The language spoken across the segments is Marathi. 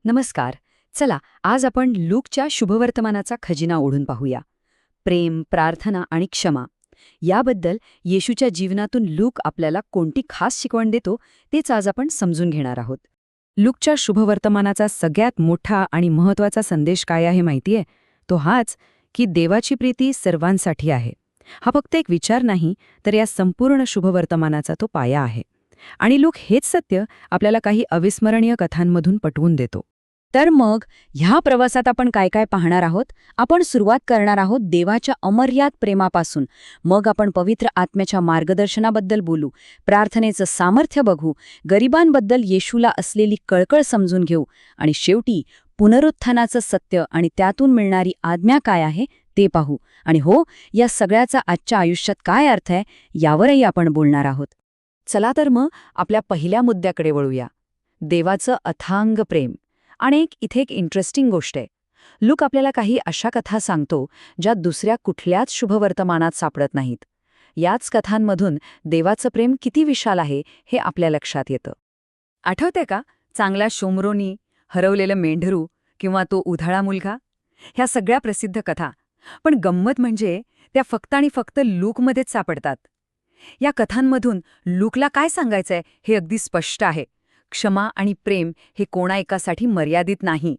नमस्कार. चला, आज आपण लूकच्या शुभवर्तमानाचा खजिना ओढून पाहूया. प्रेम, प्रार्थना आणि क्षमा याबद्दल येशूच्या जीवनातून लूक आपल्याला कोणती खास शिकवण देतो तेच आज आपण समजून घेणार आहोत. लूकच्या शुभवर्तमानाचा सगळ्यात मोठा आणि महत्त्वाचा संदेश काय आहे माहितीये? तो हाच की देवाची प्रीती सर्वांसाठी आहे. हा फक्त एक विचार नाही, तर या संपूर्ण शुभवर्तमानाचा तो पाया आहे. आणि लूक हेच सत्य आपल्याला काही अविस्मरणीय कथांमधून पटवून देतो. तर मग ह्या प्रवासात आपण काय काय पाहणार आहोत? आपण सुरुवात करणार आहोत देवाच्या अमर्याद प्रेमापासून. मग आपण पवित्र आत्म्याच्या मार्गदर्शनाबद्दल बोलू, प्रार्थनेचं सामर्थ्य बघू, गरिबांबद्दल येशूला असलेली कळकळ समजून घेऊ आणि शेवटी पुनरुत्थानाचं सत्य आणि त्यातून मिळणारी आज्ञा काय आहे ते पाहू. आणि हो, या सगळ्याचा आजच्या आयुष्यात काय अर्थ आहे यावरही आपण बोलणार आहोत. चला तर मग आपल्या पहिल्या मुद्द्याकडे वळूया, देवाचं अथांग प्रेम. आणि इथे एक इंटरेस्टिंग गोष्ट आहे. लूक आपल्याला काही अशा कथा सांगतो ज्या दुसऱ्या कुठल्याच शुभवर्तमानात सापडत नाहीत. याच कथांमधून देवाचं प्रेम किती विशाल आहे हे आपल्या लक्षात येतं. आठवते का चांगला शोमरोनी, हरवलेलं मेंढरू किंवा तो उधाळा मुलगा? ह्या सगळ्या प्रसिद्ध कथा. पण गंमत म्हणजे त्या फक्त आणि फक्त लूकमध्येच सापडतात. या कथांमधून लूकला काय सांगायचंय हे अगदी स्पष्ट आहे. क्षमा आणि प्रेम हे कोणा एकासाठी मर्यादित नाही.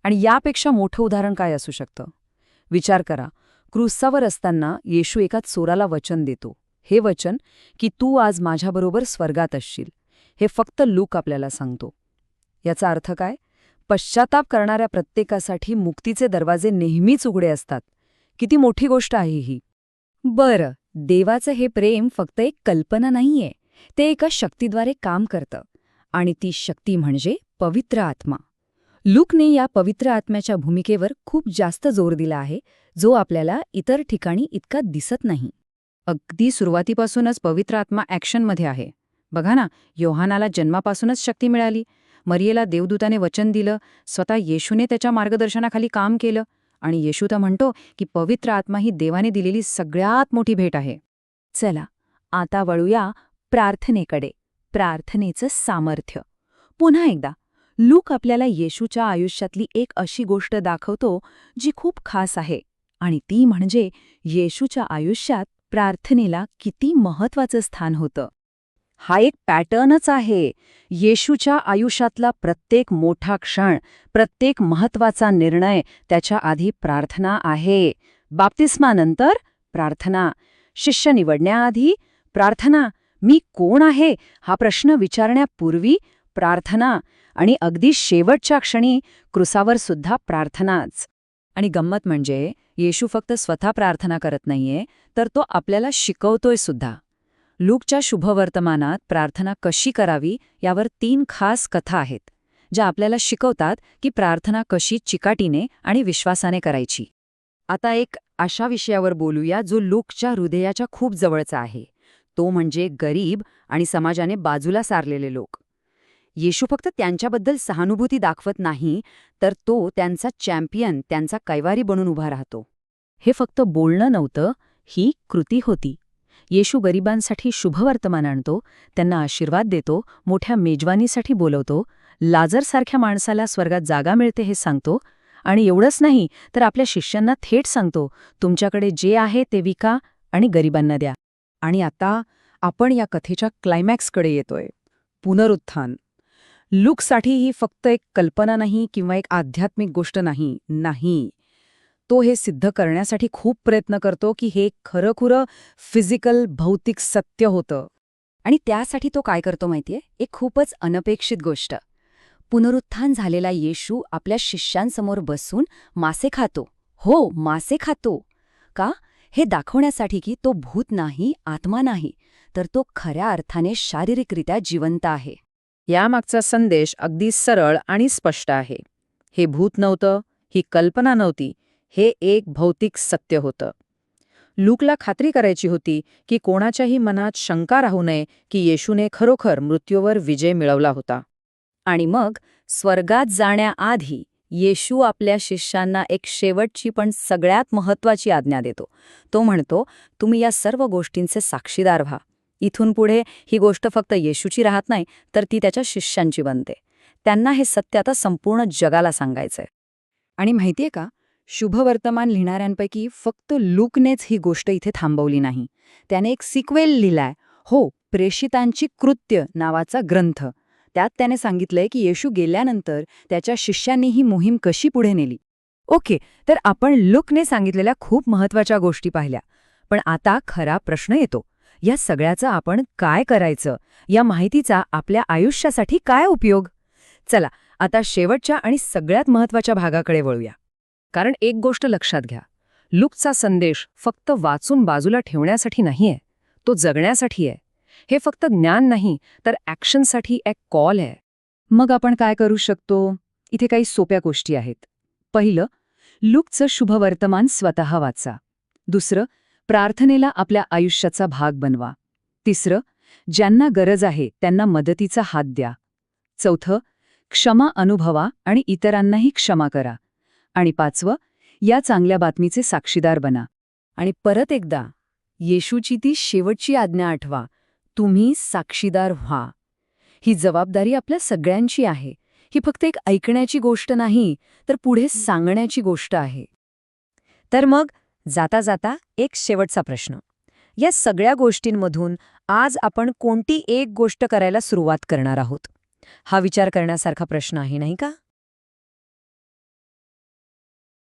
आणि यापेक्षा मोठं उदाहरण काय असू शकतं? विचार करा, क्रूसावर असताना येशू एका चोराला वचन देतो. हे वचन की तू आज माझ्याबरोबर स्वर्गात असशील. हे फक्त लूक आपल्याला सांगतो. याचा अर्थ काय? पश्चाताप करणाऱ्या प्रत्येकासाठी मुक्तीचे दरवाजे नेहमीच उघडे असतात. किती मोठी गोष्ट आहे ही. बरं, देवाचं हे प्रेम फक्त एक कल्पना नाहीये, ते एका शक्तीद्वारे काम करतं. आणि ती शक्ती म्हणजे पवित्र आत्मा. लूकने या पवित्र आत्म्याच्या भूमिकेवर खूप जास्त जोर दिला आहे, जो आपल्याला इतर ठिकाणी इतका दिसत नाही. अगदी सुरुवातीपासूनच पवित्र आत्मा ॲक्शनमध्ये आहे. बघा ना, योहानाला जन्मापासूनच शक्ती मिळाली, मरियेला देवदूताने वचन दिलं, स्वतः येशूने त्याच्या मार्गदर्शनाखाली काम केलं. आणि येशू तर म्हणतो की पवित्र आत्मा ही देवाने दिलेली सगळ्यात मोठी भेट आहे. चला, आता वळूया प्रार्थनेकडे. प्रार्थनेचं सामर्थ्य. पुन्हा एकदा लूक आपल्याला येशूच्या आयुष्यातली एक अशी गोष्ट दाखवतो जी खूप खास आहे. आणि ती म्हणजे येशूच्या आयुष्यात प्रार्थनेला किती महत्त्वाचं स्थान होतं. हा एक पॅटर्नच आहे. येशूच्या आयुष्यातला प्रत्येक मोठा क्षण, प्रत्येक महत्त्वाचा निर्णय त्याच्या आधी प्रार्थना आहे. बाप्तिस्मानंतर प्रार्थना, शिष्य निवडण्याआधी प्रार्थना, मी कोण आहे हा प्रश्न विचारण्यापूर्वी प्रार्थना, आणि अगदी शेवटच्या क्षणी क्रूसावर सुद्धा प्रार्थनाच. आणि गंमत म्हणजे येशू फक्त स्वतः प्रार्थना करत नाहीये, तर तो आपल्याला शिकवतोय सुद्धा. लूकच्या शुभवर्तमानात प्रार्थना कशी करावी यावर 3 खास कथा आहेत, ज्या आपल्याला शिकवतात की प्रार्थना कशी चिकाटीने आणि विश्वासाने करायची. आता एक अशा विषयावर बोलूया जो लूकच्या हृदयाच्या खूप जवळचा आहे. तो म्हणजे गरीब आणि समाजाने बाजूला सारलेले लोक. येशू फक्त त्यांच्याबद्दल सहानुभूती दाखवत नाही, तर तो त्यांचा चॅम्पियन, त्यांचा कैवारी बनून उभा राहतो. हे फक्त बोलणं नव्हतं, ही कृती होती. येशू गरिबांसाठी शुभवर्तमान आणतो, त्यांना आशीर्वाद देतो, मोठ्या मेजवानीसाठी बोलवतो, लाजरसारख्या माणसाला स्वर्गात जागा मिळते हे सांगतो. आणि एवढंच नाही, तर आपल्या शिष्यांना थेट सांगतो, तुमच्याकडे जे आहे ते विका आणि गरिबांना द्या. आणि आता आपण या कथेच्या क्लायमॅक्सकडे येतोय, पुनरुत्थान. लूकसाठी ही फक्त एक कल्पना नाही किंवा एक आध्यात्मिक गोष्ट नाही. तो हे सिद्ध करण्यासाठी खूप प्रयत्न करतो की हे खरंखुरं फिजिकल, भौतिक सत्य होतं. आणि त्यासाठी तो काय करतो माहितीये? एक खूपच अनपेक्षित गोष्ट. पुनरुत्थान झालेला येशू आपल्या शिष्यांसमोर बसून मासे खातो. हो, मासे खातो. का? हे दाखवण्यासाठी की तो भूत नाही, आत्मा नाही, तर तो खऱ्या अर्थाने शारीरिकरित्या जिवंत आहे. यामागचा संदेश अगदी सरळ आणि स्पष्ट आहे. हे भूत नव्हतं, ही कल्पना नव्हती, हे एक भौतिक सत्य होतं. लूकला खात्री करायची होती की कोणाच्याही मनात शंका राहू नये की येशूने खरोखर मृत्यूवर विजय मिळवला होता. आणि मग स्वर्गात जाण्याआधी येशू आपल्या शिष्यांना एक शेवटची पण सगळ्यात महत्त्वाची आज्ञा देतो. तो म्हणतो, तुम्ही या सर्व गोष्टींचे साक्षीदार व्हा. इथून पुढे ही गोष्ट फक्त येशूची राहत नाही, तर ती त्याच्या शिष्यांची बनते. त्यांना हे सत्य आता संपूर्ण जगाला सांगायचंय. आणि माहितीये का, शुभवर्तमान लिहिणाऱ्यांपैकी फक्त लूकनेच ही गोष्ट इथे थांबवली नाही. त्याने एक सिक्वेल लिहिलाय, हो, प्रेषितांची कृत्य नावाचा ग्रंथ. त्यात त्याने सांगितलंय की येशू गेल्यानंतर त्याच्या शिष्यांनी ही मोहीम कशी पुढे नेली. ओके, तर आपण लूकने सांगितलेल्या खूप महत्वाच्या गोष्टी पाहिल्या. पण आता खरा प्रश्न येतो, या सगळ्याचं आपण काय करायचं? या माहितीचा आपल्या आयुष्यासाठी काय उपयोग? चला, आता शेवटच्या आणि सगळ्यात महत्वाच्या भागाकडे वळूया. कारण एक गोष्ट लक्षात घ्या, लूकचा संदेश फक्त वाचून बाजूला ठेवण्यासाठी नाहीये, तो जगण्यासाठी आहे. हे फक्त ज्ञान नाही, तर ॲक्शनसाठी एक कॉल आहे. मग आपण काय करू शकतो? इथे काही सोप्या गोष्टी आहेत. पहिलं, लूकचं शुभवर्तमान स्वतः वाचा. दुसरं, प्रार्थनेला आपल्या आयुष्याचा भाग बनवा. तिसरं, ज्यांना गरज आहे त्यांना मदतीचा हात द्या. चौथं, क्षमा अनुभवा आणि इतरांनाही क्षमा करा. आणि पाचवं, या चांगल्या बातमीचे साक्षीदार बना. आणि परत एकदा, येशूची ती शेवटची आज्ञा आठवा, तुम्ही साक्षीदार व्हा. ही जबाबदारी आपल्या सगळ्यांची आहे. ही फक्त एक ऐकण्याची गोष्ट नाही, तर पुढे सांगण्याची गोष्ट आहे. तर मग जाता जाता एक शेवटचा प्रश्न. या सगळ्या गोष्टींमधून आज आपण कोणती एक गोष्ट करायला सुरुवात करणार आहोत? हा विचार करण्यासारखा प्रश्न आहे, नाही का?